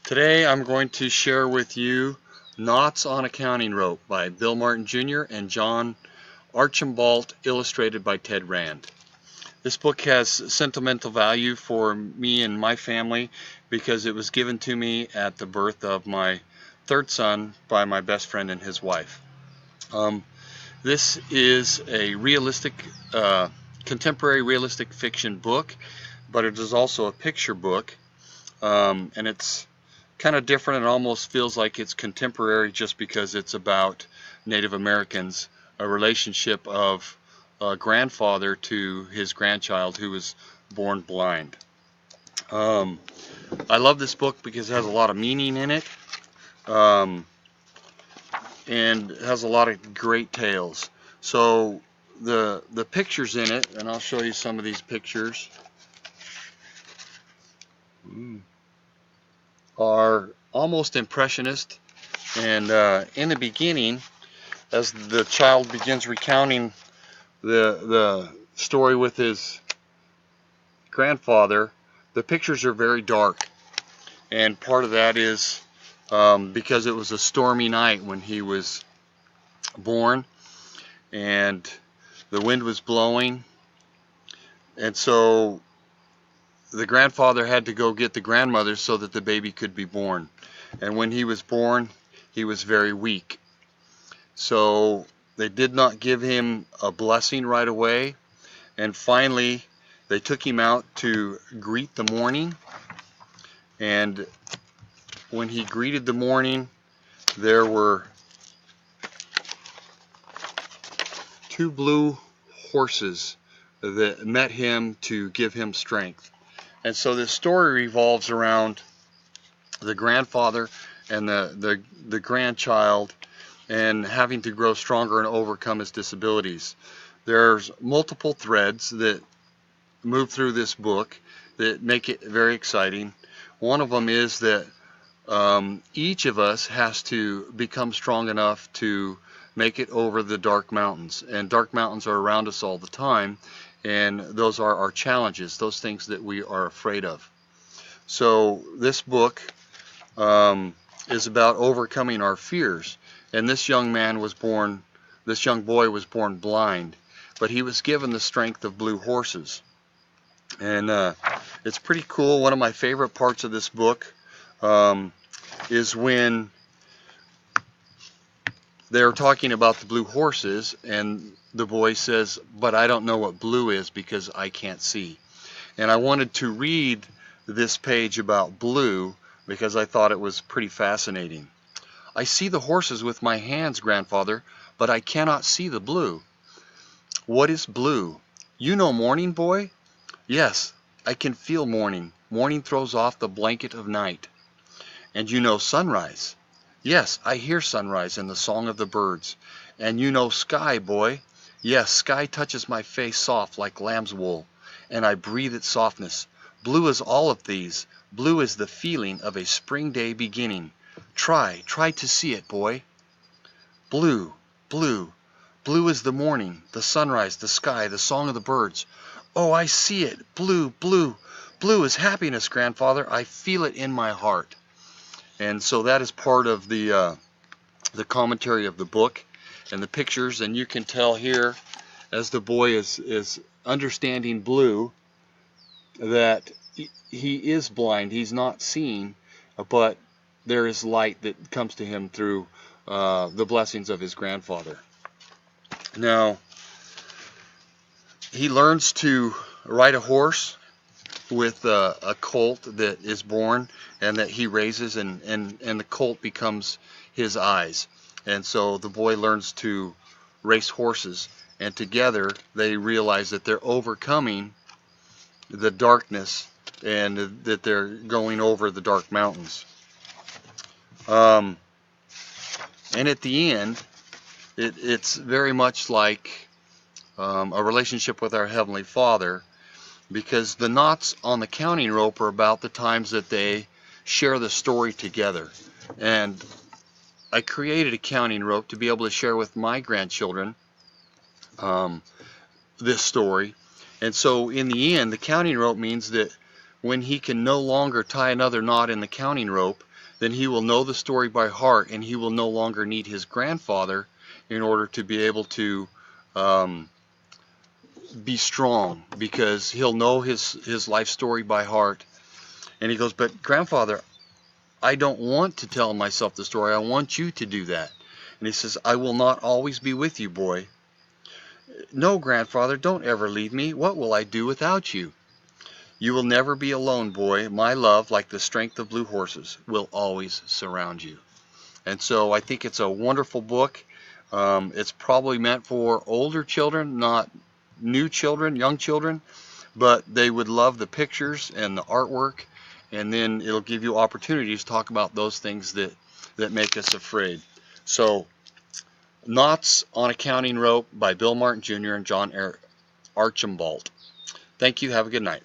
Today I'm going to share with you Knots on a Counting Rope by Bill Martin Jr. and John Archambault, illustrated by Ted Rand. This book has sentimental value for me and my family because it was given to me at the birth of my third son by my best friend and his wife. This is a contemporary realistic fiction book, but it is also a picture book, and it's kind of different. It almost feels like it's contemporary just because it's about Native Americans, a relationship of a grandfather to his grandchild who was born blind. I love this book because it has a lot of meaning in it, and it has a lot of great tales. So the pictures in it, and I'll show you some of these pictures, are almost impressionist. And in the beginning, as the child begins recounting the story with his grandfather, the pictures are very dark, and part of that is because it was a stormy night when he was born, and the wind was blowing, and so the grandfather had to go get the grandmother so that the baby could be born. And when he was born, he was very weak. So they did not give him a blessing right away. And finally, they took him out to greet the morning. And when he greeted the morning, there were two blue horses that met him to give him strength. And so this story revolves around the grandfather and the grandchild and having to grow stronger and overcome his disabilities. There's multiple threads that move through this book that make it very exciting. One of them is that each of us has to become strong enough to make it over the dark mountains. And dark mountains are around us all the time, and those are our challenges, those things that we are afraid of. So this book is about overcoming our fears. And this young boy was born blind, but he was given the strength of blue horses. And it's pretty cool. One of my favorite parts of this book is when they're talking about the blue horses, and the boy says, "But I don't know what blue is because I can't see." And I wanted to read this page about blue because I thought it was pretty fascinating. "I see the horses with my hands, grandfather, but I cannot see the blue." "What is blue? You know morning, boy?" "Yes, I can feel morning. Morning throws off the blanket of night." "And you know sunrise?" "Yes, I hear sunrise and the song of the birds." "And you know sky, boy?" "Yes, sky touches my face soft like lamb's wool, and I breathe its softness. Blue is all of these. Blue is the feeling of a spring day beginning. Try to see it, boy." "Blue, blue, blue is the morning, the sunrise, the sky, the song of the birds." "Oh, I see it. Blue, blue, blue is happiness, grandfather. I feel it in my heart." And so that is part of the commentary of the book and the pictures. And you can tell here, as the boy is understanding blue, that he is blind. He's not seeing, but there is light that comes to him through the blessings of his grandfather. Now, he learns to ride a horse with a colt that is born and that he raises, and the colt becomes his eyes. And so the boy learns to race horses, and together they realize that they're overcoming the darkness and that they're going over the dark mountains. And at the end, it's very much like a relationship with our Heavenly Father, because the knots on the counting rope are about the times that they share the story together. And I created a counting rope to be able to share with my grandchildren this story. And so in the end, the counting rope means that when he can no longer tie another knot in the counting rope, then he will know the story by heart, and he will no longer need his grandfather in order to be able to be strong, because he'll know his life story by heart. And he goes, but grandfather, I don't want to tell myself the story. I want you to do that. And he says, I will not always be with you, boy. No, grandfather, don't ever leave me. What will I do without you? You will never be alone, boy. My love, like the strength of blue horses, will always surround you. And so I think it's a wonderful book. It's probably meant for older children, not new children, young children, but they would love the pictures and the artwork, and then it'll give you opportunities to talk about those things that make us afraid. So, Knots on a Counting Rope by Bill Martin Jr. and John Archambault. Thank you. Have a good night.